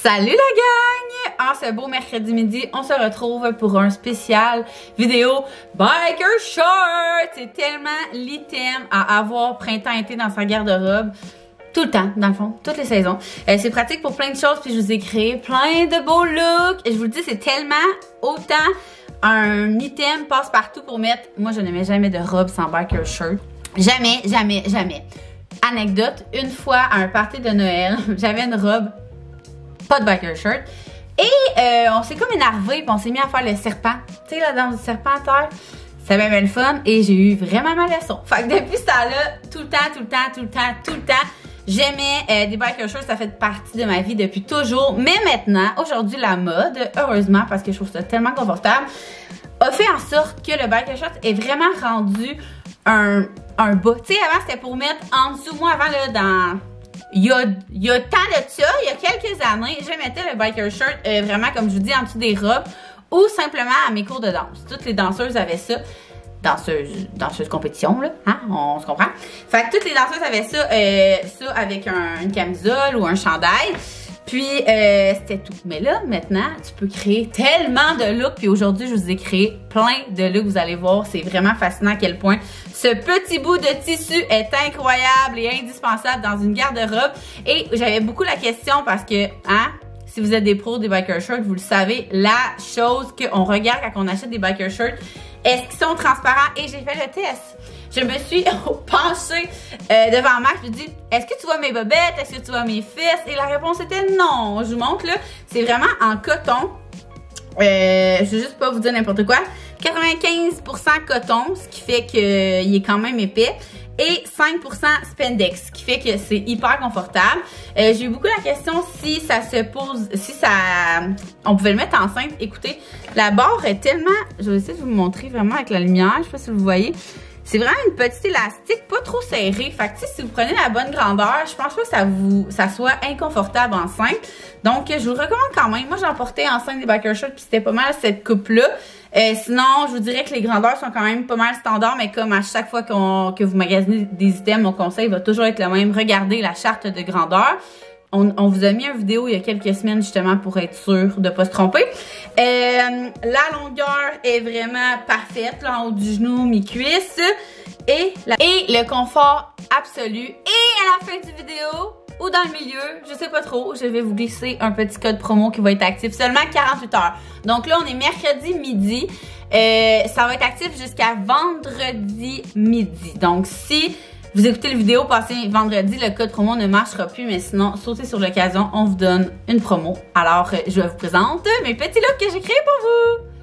Salut la gang! En ce beau mercredi midi, on se retrouve pour un spécial vidéo Biker Short! C'est tellement l'item à avoir printemps-été dans sa garde-robe. Tout le temps, dans le fond, toutes les saisons. C'est pratique pour plein de choses, puis je vous ai créé plein de beaux looks. Et je vous le dis, c'est tellement autant un item passe-partout pour mettre... Moi, je ne mets jamais de robe sans Biker Shirt. Jamais, jamais, jamais. Anecdote, une fois à un party de Noël, j'avais une robe, pas de Biker Shirt. Et on s'est comme énervé, puis on s'est mis à faire le serpent. Tu sais, la danse du serpent à terre. C'était bien le fun et j'ai eu vraiment ma leçon. Fait que depuis ce temps-là, tout le temps, j'aimais des Biker Shorts, ça fait partie de ma vie depuis toujours. Mais maintenant, aujourd'hui, la mode, heureusement, parce que je trouve ça tellement confortable, a fait en sorte que le Biker Short est vraiment rendu un bas. Tu sais, avant, c'était pour mettre en dessous. Moi, avant, là, dans... Il y a tant de ça, il y a quelques années, je mettais le Biker Shirt vraiment, comme je vous dis, en dessous des robes ou simplement à mes cours de danse. Toutes les danseuses avaient ça. Danseuse compétition, là, hein? On se comprend? Fait que toutes les danseuses avaient ça, avec une camisole ou un chandail. Puis, c'était tout. Mais là, maintenant, tu peux créer tellement de looks. Puis aujourd'hui, je vous ai créé plein de looks. Vous allez voir, c'est vraiment fascinant à quel point ce petit bout de tissu est incroyable et indispensable dans une garde-robe. Et j'avais beaucoup la question parce que, hein, si vous êtes des pros des Biker Shorts, vous le savez, la chose qu'on regarde quand on achète des Biker Shorts, est-ce qu'ils sont transparents? Et j'ai fait le test. Je me suis penchée devant Max, je lui ai dit, est-ce que tu vois mes bobettes? Est-ce que tu vois mes fesses? Et la réponse était non. Je vous montre là, c'est vraiment en coton. Je vais juste pas vous dire n'importe quoi. 95% coton, ce qui fait qu'il est quand même épais. Et 5% spandex, ce qui fait que c'est hyper confortable. J'ai eu beaucoup la question si ça se pose, on pouvait le mettre enceinte. Écoutez, la barre est tellement, je vais essayer de vous montrer vraiment avec la lumière, je sais pas si vous voyez. C'est vraiment une petite élastique, pas trop serrée. Fait que si vous prenez la bonne grandeur, je pense pas que ça soit inconfortable enceinte. Donc, je vous le recommande quand même. Moi, j'en portais enceinte des Biker Shorts, puis c'était pas mal cette coupe-là. Sinon, je vous dirais que les grandeurs sont quand même pas mal standards, mais comme à chaque fois que vous magasinez des items, mon conseil va toujours être le même. Regardez la charte de grandeur. On vous a mis une vidéo il y a quelques semaines justement pour être sûr de ne pas se tromper. La longueur est vraiment parfaite, là, en haut du genou, mi-cuisse. Et le confort absolu. Et à la fin du vidéo, ou dans le milieu, je sais pas trop, je vais vous glisser un petit code promo qui va être actif seulement 48 heures. Donc là, on est mercredi midi. Ça va être actif jusqu'à vendredi midi. Donc si vous écoutez la vidéo passée vendredi, le code promo ne marchera plus, mais sinon, sautez sur l'occasion, on vous donne une promo. Alors, je vous présente mes petits looks que j'ai créés pour vous.